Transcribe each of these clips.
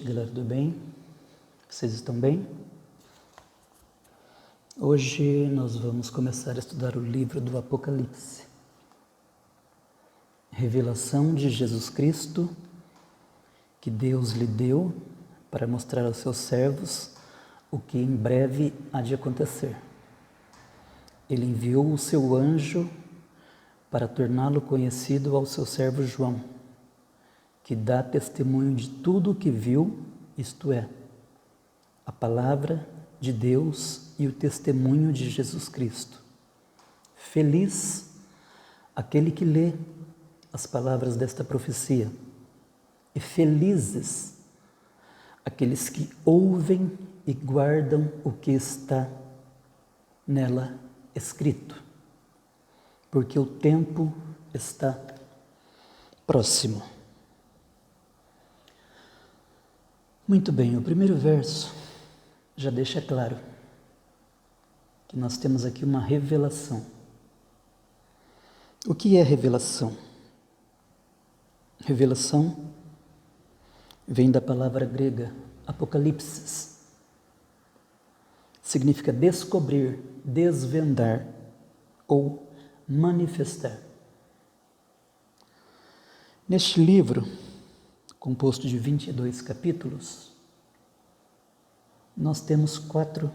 noite, galera do bem. Vocês estão bem? Hoje nós vamos começar a estudar o livro do Apocalipse. Revelação de Jesus Cristo, que Deus lhe deu para mostrar aos seus servos o que em breve há de acontecer. Ele enviou o seu anjo para torná-lo conhecido ao seu servo João, que dá testemunho de tudo o que viu, isto é, a palavra de Deus e o testemunho de Jesus Cristo. Feliz aquele que lê as palavras desta profecia, e felizes aqueles que ouvem e guardam o que está nela escrito, porque o tempo está próximo. Muito bem, o primeiro verso já deixa claro que nós temos aqui uma revelação. O que é revelação? Revelação vem da palavra grega apocalipsis. Significa descobrir, desvendar ou manifestar. Neste livro, composto de 22 capítulos, nós temos 4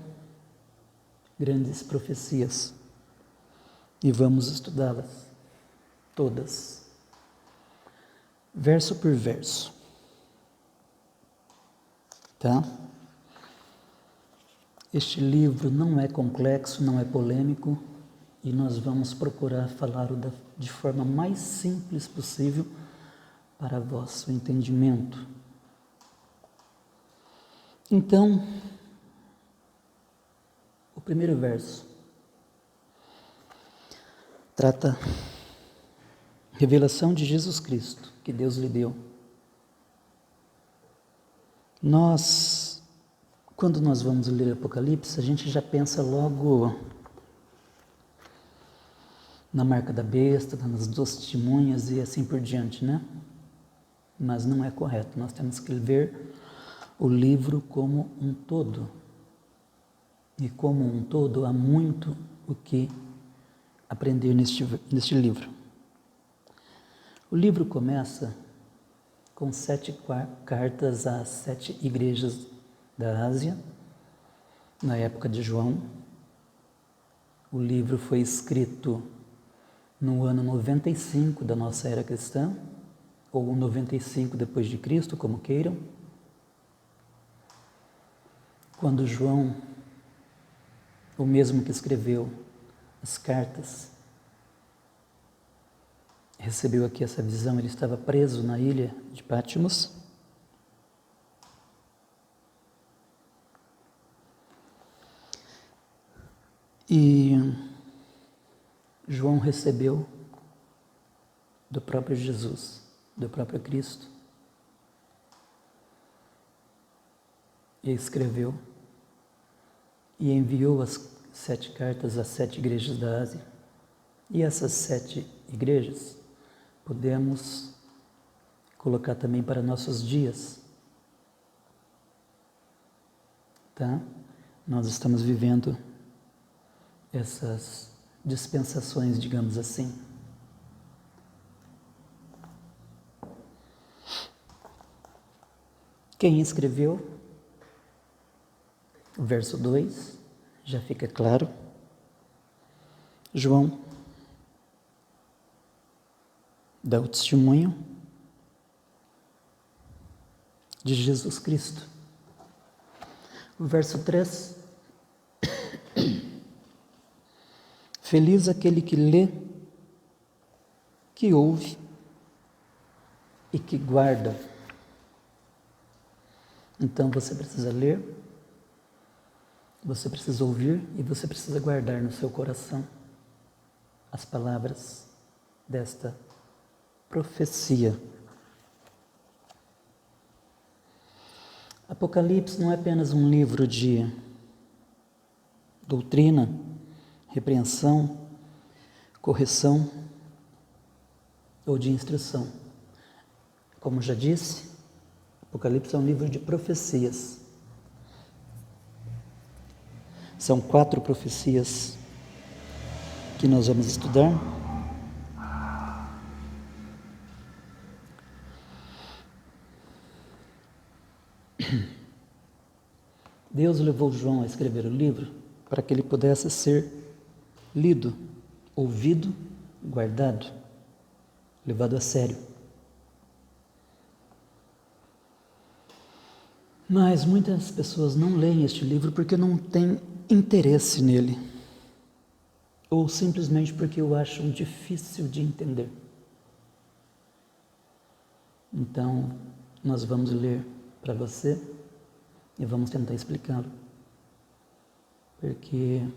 grandes profecias e vamos estudá-las todas, verso por verso, tá? Este livro não é complexo, não é polêmico e nós vamos procurar falar de forma mais simples possível para vosso entendimento. Então, o primeiro verso trata revelação de Jesus Cristo, que Deus lhe deu. Quando nós vamos ler Apocalipse, a gente já pensa logo na marca da besta, nas 2 testemunhas e assim por diante, né? Mas não é correto, nós temos que ver o livro como um todo. E como um todo, há muito o que aprender neste livro. O livro começa com 7 cartas às 7 igrejas da Ásia, na época de João. O livro foi escrito no ano 95 da nossa era cristã, ou 95 depois de Cristo, como queiram. Quando João, o mesmo que escreveu as cartas, recebeu aqui essa visão, ele estava preso na ilha de Patmos. E João recebeu do próprio Jesus, do próprio Cristo, e escreveu e enviou as 7 cartas às 7 igrejas da Ásia. E essas 7 igrejas podemos colocar também para nossos dias, tá? Nós estamos vivendo essas dispensações, digamos assim. Quem escreveu? O verso 2 já fica claro. João dá o testemunho de Jesus Cristo. O verso 3. Feliz aquele que lê, que ouve e que guarda. Então você precisa ler, você precisa ouvir e você precisa guardar no seu coração as palavras desta profecia. Apocalipse não é apenas um livro de doutrina, repreensão, correção ou de instrução. Como já disse, Apocalipse é um livro de profecias. São 4 profecias que nós vamos estudar. Deus levou João a escrever o livro para que ele pudesse ser lido, ouvido, guardado, levado a sério. Mas muitas pessoas não leem este livro porque não têm interesse nele, ou simplesmente porque o acham difícil de entender. Então, nós vamos ler para você e vamos tentar explicá-lo, porque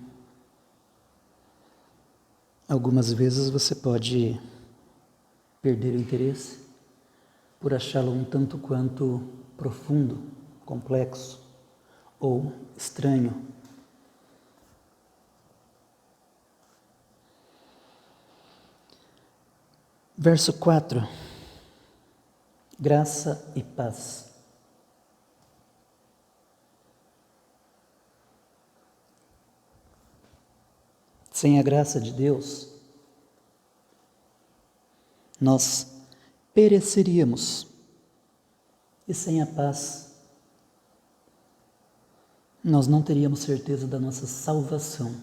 algumas vezes você pode perder o interesse por achá-lo um tanto quanto profundo, complexo ou estranho. Verso 4. Graça e paz. Sem a graça de Deus, nós pereceríamos. E sem a paz, nós não teríamos certeza da nossa salvação.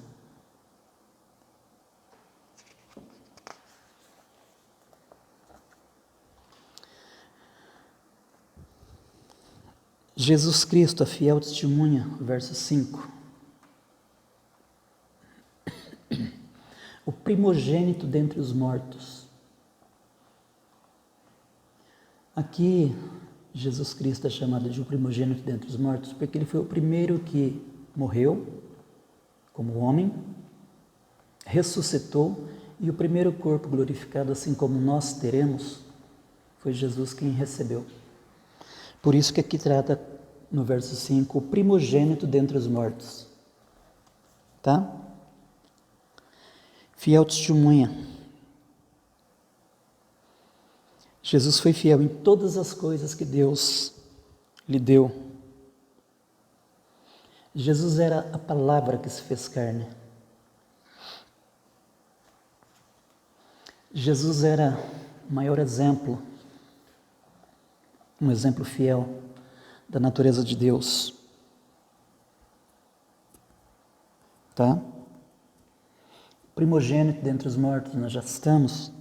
Jesus Cristo, a fiel testemunha, verso 5. O primogênito dentre os mortos. Aqui, Jesus Cristo é chamado de o primogênito dentre os mortos porque ele foi o primeiro que morreu como homem, ressuscitou, e o primeiro corpo glorificado, assim como nós teremos, foi Jesus quem recebeu. Por isso que aqui trata, no verso 5, o primogênito dentre os mortos. Tá? Fiel testemunha. Jesus foi fiel em todas as coisas que Deus lhe deu. Jesus era a palavra que se fez carne. Jesus era o maior exemplo, um exemplo fiel da natureza de Deus. Tá? Primogênito dentre os mortos, nós já estamos.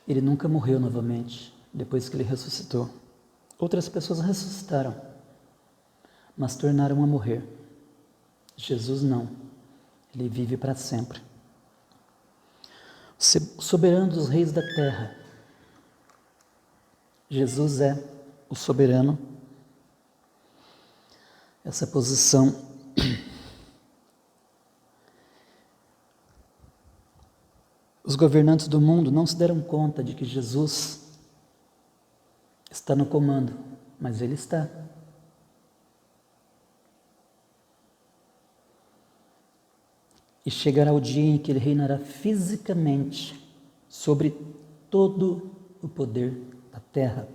Ele nunca morreu novamente, depois que ele ressuscitou. Outras pessoas ressuscitaram, mas tornaram a morrer. Jesus não, ele vive para sempre. Soberano dos reis da terra. Jesus é o soberano. Essa posição os governantes do mundo não se deram conta de que Jesus está no comando, mas ele está. E chegará o dia em que ele reinará fisicamente sobre todo o poder da terra.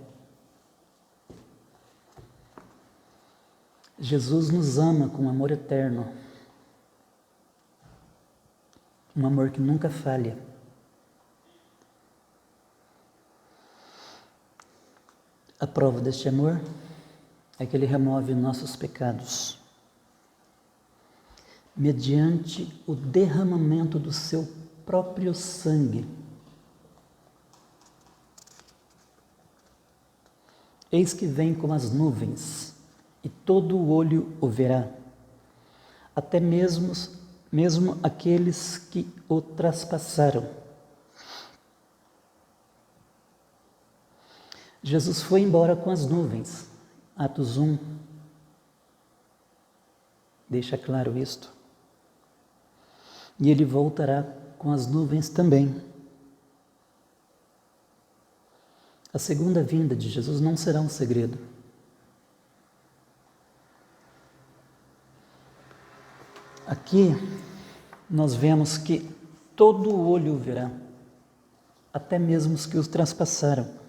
Jesus nos ama com amor eterno, um amor que nunca falha. A prova deste amor é que ele remove nossos pecados mediante o derramamento do seu próprio sangue. Eis que vem como as nuvens, e todo o olho o verá, até mesmo aqueles que o traspassaram. Jesus foi embora com as nuvens. Atos 1 deixa claro isto. E ele voltará com as nuvens também. A segunda vinda de Jesus não será um segredo. Aqui nós vemos que todo o olho o verá, até mesmo os que os traspassaram.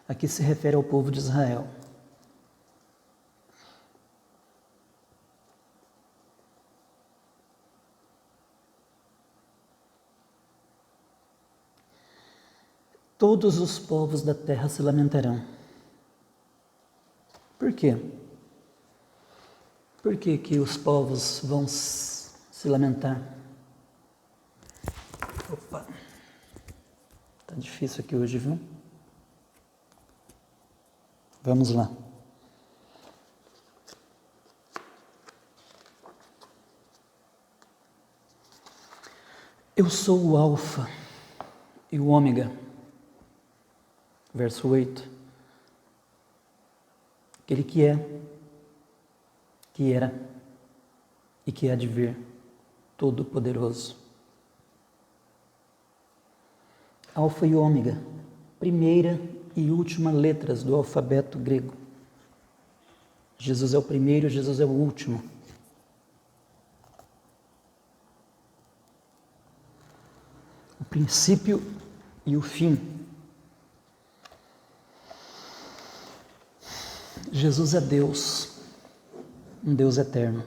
Aqui se refere ao povo de Israel. Todos os povos da terra se lamentarão. Por quê? Por que que os povos vão se lamentar? Opa, tá difícil aqui hoje, viu? Vamos lá. Eu sou o Alfa e o Ômega. Verso 8. Aquele que é, que era e que há de vir, Todo-Poderoso. Alfa e Ômega, primeira e última letras do alfabeto grego. Jesus é o primeiro, Jesus é o último. O princípio e o fim. Jesus é Deus, um Deus eterno.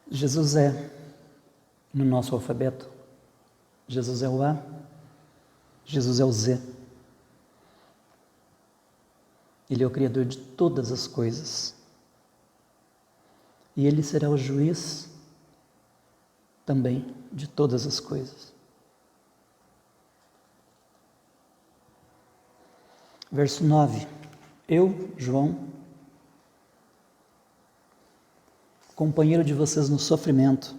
Jesus é, no nosso alfabeto, Jesus é o A, Jesus é o Z. Ele é o Criador de todas as coisas. E Ele será o juiz também de todas as coisas. Verso 9. Eu, João, companheiro de vocês no sofrimento,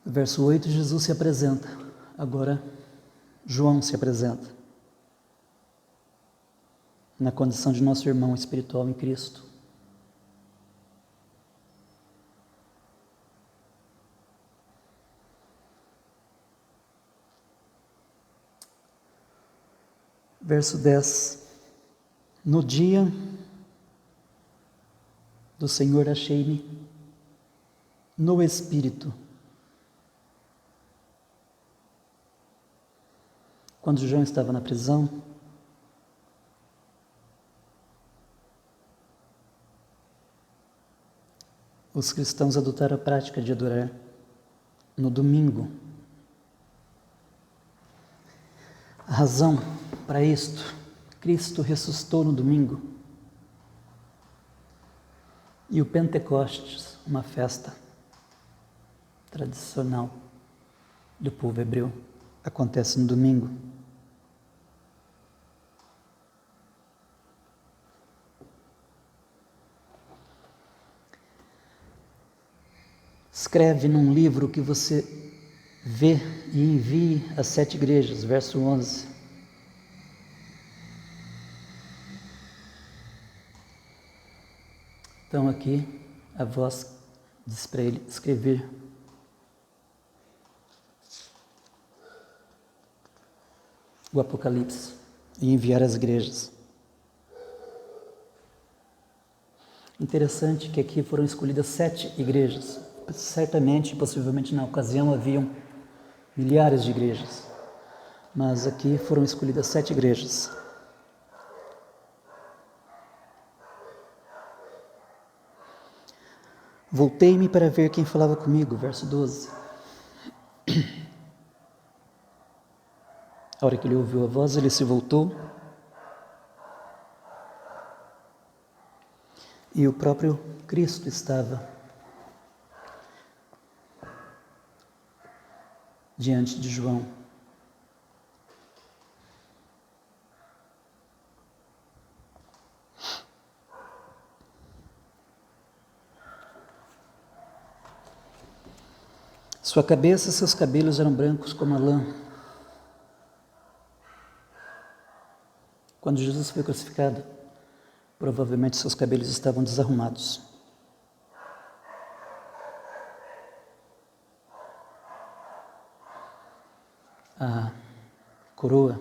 verso 8, Jesus se apresenta. Agora, João se apresenta na condição de nosso irmão espiritual em Cristo. Verso 10. No dia do Senhor achei-me no Espírito. Quando João estava na prisão, os cristãos adotaram a prática de adorar no domingo. A razão para isto, Cristo ressuscitou no domingo. E o Pentecostes, uma festa tradicional do povo hebreu, acontece no domingo. Escreve num livro que você vê e envie às 7 igrejas, verso 11. Então aqui a voz diz para ele escrever. O Apocalipse e enviar às igrejas. Interessante que aqui foram escolhidas 7 igrejas. Certamente, possivelmente na ocasião haviam milhares de igrejas, mas aqui foram escolhidas 7 igrejas. Voltei-me para ver quem falava comigo, verso 12. A hora que ele ouviu a voz, ele se voltou e o próprio Cristo estava diante de João. Sua cabeça e seus cabelos eram brancos como a lã. Quando Jesus foi crucificado, provavelmente seus cabelos estavam desarrumados. A coroa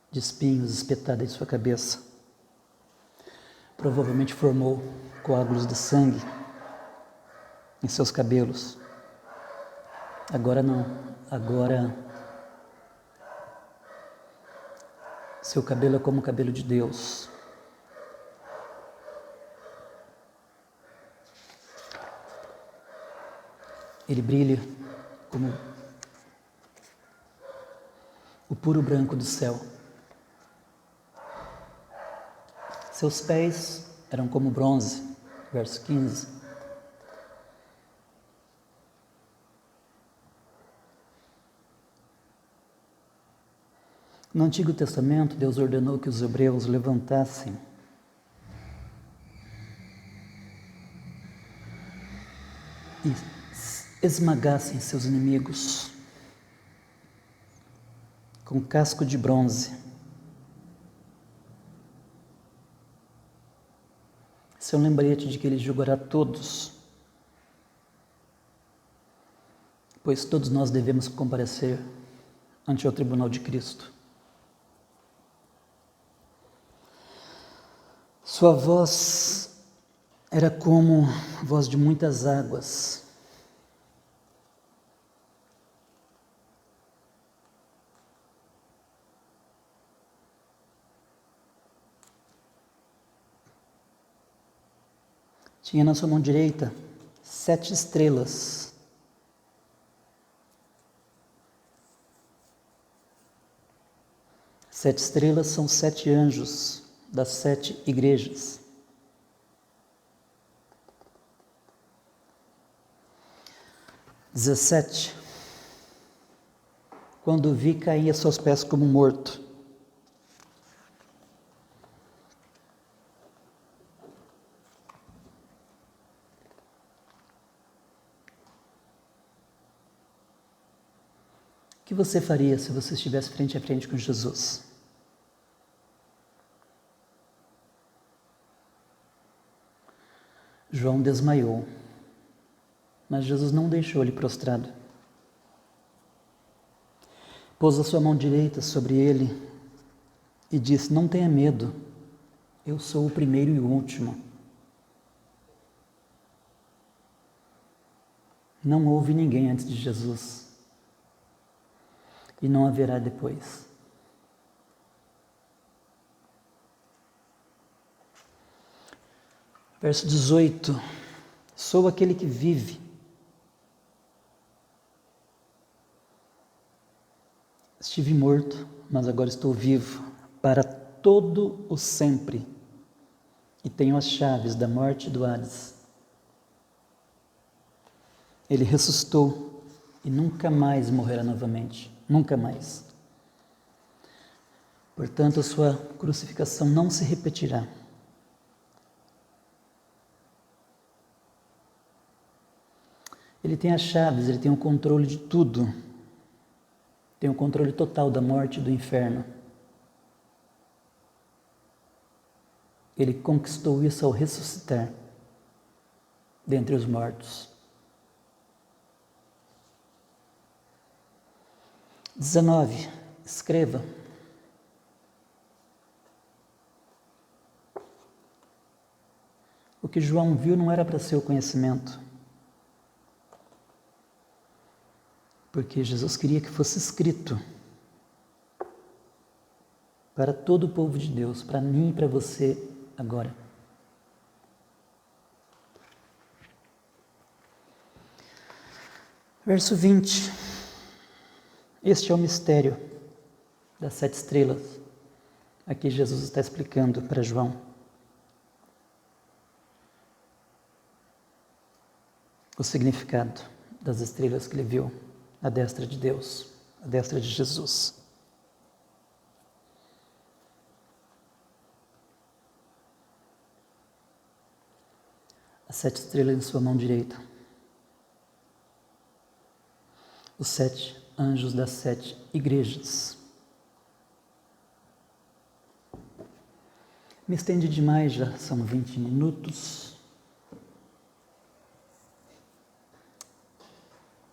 de espinhos espetada em sua cabeça provavelmente formou coágulos de sangue em seus cabelos. Agora não. Agora seu cabelo é como o cabelo de Deus. Ele brilha como o puro branco do céu. Seus pés eram como bronze, verso 15. No Antigo Testamento, Deus ordenou que os hebreus levantassem e esmagassem seus inimigos com casco de bronze. Esse é um lembrete de que Ele julgará todos, pois todos nós devemos comparecer ante o tribunal de Cristo. Sua voz era como voz de muitas águas. Tinha na sua mão direita 7 estrelas. Sete estrelas são 7 anjos das 7 igrejas. (17) Quando vi, caí a seus pés como morto. O que você faria se você estivesse frente a frente com Jesus? João desmaiou, mas Jesus não deixou ele prostrado. Pôs a sua mão direita sobre ele e disse: não tenha medo, eu sou o primeiro e o último. Não houve ninguém antes de Jesus e não haverá depois. Verso 18: sou aquele que vive. Estive morto, mas agora estou vivo para todo o sempre e tenho as chaves da morte e do Hades. Ele ressuscitou e nunca mais morrerá novamente, nunca mais. Portanto, a sua crucificação não se repetirá. Ele tem as chaves, ele tem o controle de tudo. Tem o controle total da morte e do inferno. Ele conquistou isso ao ressuscitar dentre os mortos. 19. Escreva. O que João viu não era para seu conhecimento, porque Jesus queria que fosse escrito para todo o povo de Deus, para mim e para você agora. Verso 20. Este é o mistério das 7 estrelas. Aqui Jesus está explicando para João. O significado das estrelas que ele viu à destra de Deus, à destra de Jesus. As 7 estrelas em sua mão direita. Os 7 anjos das 7 igrejas. Me estendi demais, já são 20 minutos.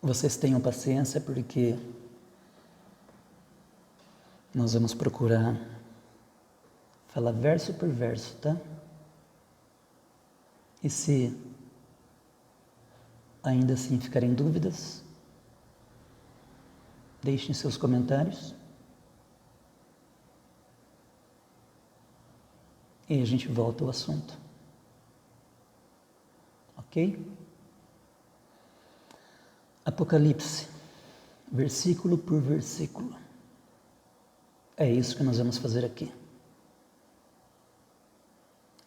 Vocês tenham paciência, porque nós vamos procurar falar verso por verso, tá? E se ainda assim ficarem dúvidas, deixem seus comentários e a gente volta ao assunto. Ok? Apocalipse, versículo por versículo. É isso que nós vamos fazer aqui.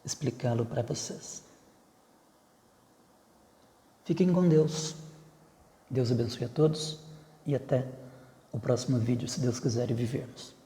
Explicá-lo para vocês. Fiquem com Deus. Deus abençoe a todos e até o próximo vídeo, se Deus quiser e vivermos.